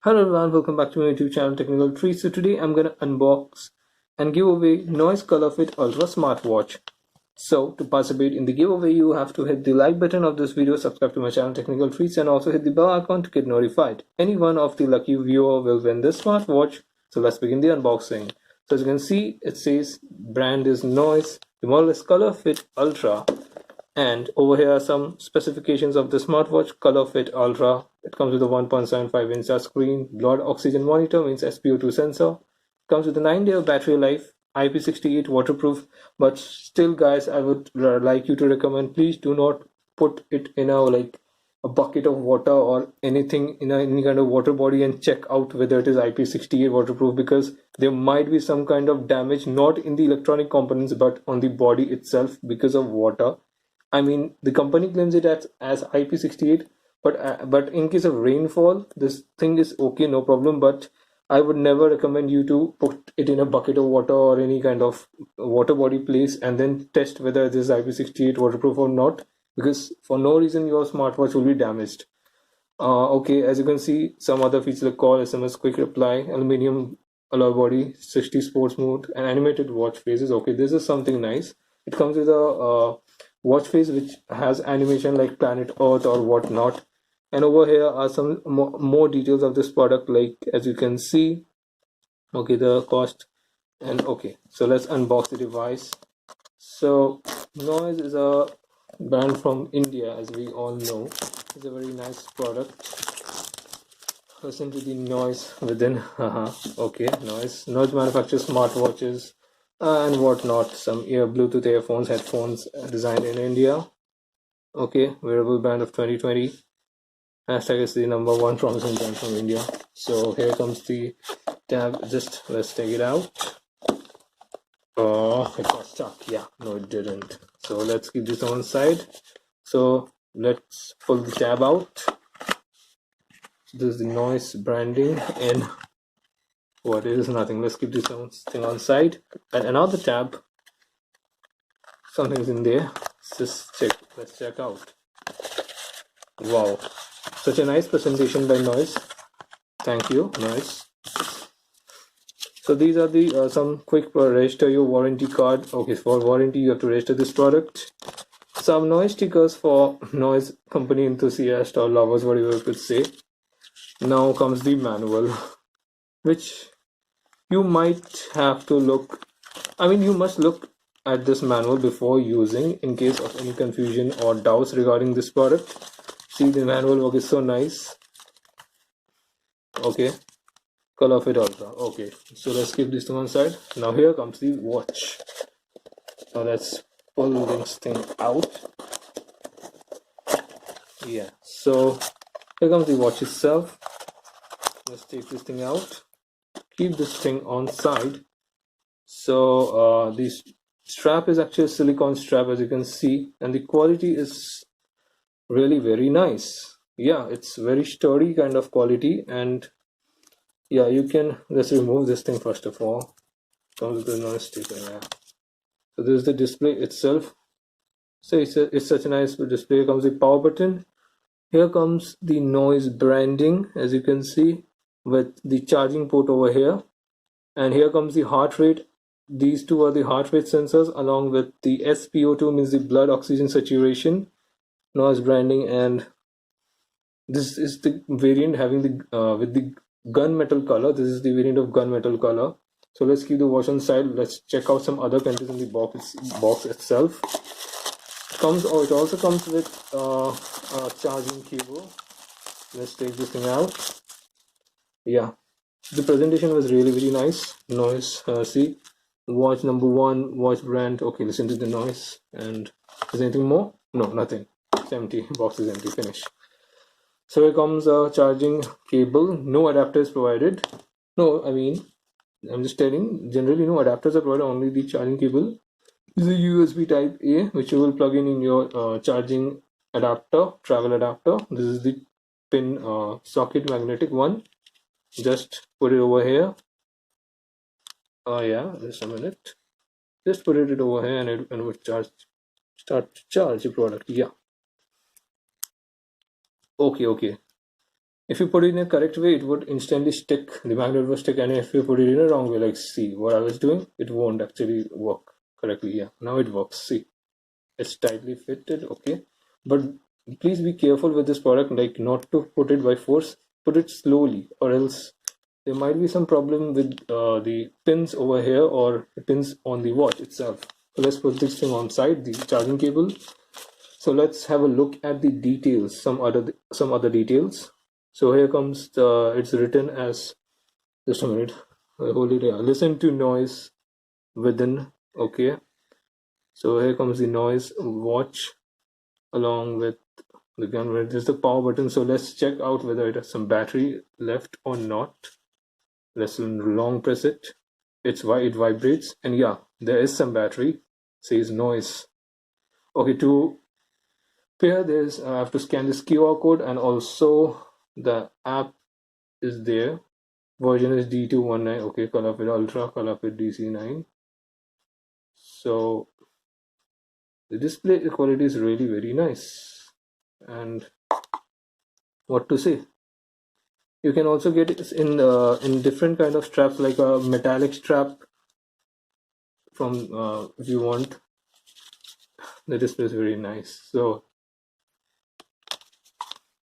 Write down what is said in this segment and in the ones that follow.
Hello everyone, welcome back to my YouTube channel Technical Tree. So today I'm gonna unbox and give away Noise Color Fit Ultra smartwatch. So to participate in the giveaway, you have to hit the like button of this video, subscribe to my channel Technical Trees, and also hit the bell icon to get notified. Any one of the lucky viewer will win this smartwatch. So let's begin the unboxing. So as you can see, it says brand is Noise, the model is Color Fit Ultra, and over here are some specifications of the smartwatch. Color Fit Ultra. It comes with a 1.75-inch touchscreen, blood oxygen monitor, means SpO2 sensor. It comes with a 9-day battery life, IP68 waterproof. But still, guys, I would like you to recommend, please do not put it in a bucket of water or anything in any kind of water body and check out whether it is IP68 waterproof, because there might be some kind of damage, not in the electronic components but on the body itself because of water. I mean, the company claims it as IP68, but in case of rainfall, this thing is okay, no problem. But I would never recommend you to put it in a bucket of water or any kind of water body place and then test whether this is IP68 waterproof or not, because for no reason your smartwatch will be damaged. Okay, as you can see, some other features like call, SMS, quick reply, aluminium alloy body, 60 sports mode, and animated watch faces. Okay, this is something nice. It comes with a watch face which has animation like planet Earth or whatnot. And over here are some more details of this product, like as you can see. Okay, the cost. And okay, so let's unbox the device. So Noise is a brand from India, as we all know. It's a very nice product. Listen to the noise within. Okay, Noise manufactures smartwatches and whatnot. Some Bluetooth earphones, headphones designed in India. Okay, wearable brand of 2020. Hashtag is the number one promising brand from India. So here comes the tab. Just let's take it out. Oh, it got stuck. Yeah, no, it didn't. So let's keep this on one side. So let's pull the tab out. This is the Noise branding, and what is nothing. Let's keep this thing on side. And another tab. Something's in there. Just check. Let's check out. Wow, such a nice presentation by Noise. Thank you, Noise. So these are the some quick register your warranty card. Okay, for warranty you have to register this product. Some Noise stickers for Noise company enthusiasts or lovers, whatever you could say. Now comes the manual, which you might have to look. I mean, you must look at this manual before using, in case of any confusion or doubts regarding this product. See, the manual work is so nice. Okay, Color Fit Ultra. Okay, so let's keep this to one side. Now here comes the watch. Now let's pull this thing out. Yeah, so here comes the watch itself. Let's take this thing out. Keep this thing on side. So this strap is actually a silicone strap, as you can see, and the quality is really very nice. Yeah, it's very sturdy kind of quality. And yeah, you can, let's remove this thing first of all. Comes with the Noise sticker. Yeah, so this is the display itself. So it's such a nice display. Here comes the power button. Here comes the Noise branding, as you can see, with the charging port over here. And here comes the heart rate. These two are the heart rate sensors, along with the SpO2, means the blood oxygen saturation. Noise branding. And this is the variant having the with the gunmetal color. This is the variant of gunmetal color. So let's keep the watch on side. Let's check out some other contents in the box itself. It also comes with a charging cable. Let's take this thing out. Yeah, the presentation was really very nice. Noise. See, watch number one, watch brand. Okay, listen to the noise. And is there anything more? No, nothing. It's empty. Box is empty. Finish. So here comes a charging cable. No adapters provided. No, I mean, I'm just telling, generally no adapters are provided, only the charging cable. This is a USB type A, which you will plug in your charging adapter, travel adapter. This is the pin socket, magnetic one. Just put it over here. Yeah, just a minute. Just put it over here and it will start to charge the product. Yeah. Okay. If you put it in a correct way, it would instantly stick, the magnet would stick, and if you put it in a wrong way, like see what I was doing, it won't actually work correctly. Yeah, now it works. See, it's tightly fitted, okay. But please be careful with this product, like not to put it by force, put it slowly, or else there might be some problem with the pins over here or the pins on the watch itself. So let's put this thing on side, the charging cable. So let's have a look at the details, some other details. So here comes it's written as, just a minute, hold it here. Listen to noise within, okay. So here comes the noise watch along with the gun. There's the power button. So let's check out whether it has some battery left or not. Let's long press it. It vibrates, and yeah, there is some battery. Says noise. Okay, to pair this, I have to scan this QR code, and also the app is there. Version is D219. Okay, color fit ultra, color fit DC9. So the display quality is really very nice. And what to say? You can also get it in different kind of straps, like a metallic strap from if you want. The display is very nice. So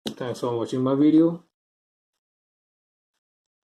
thanks for watching my video.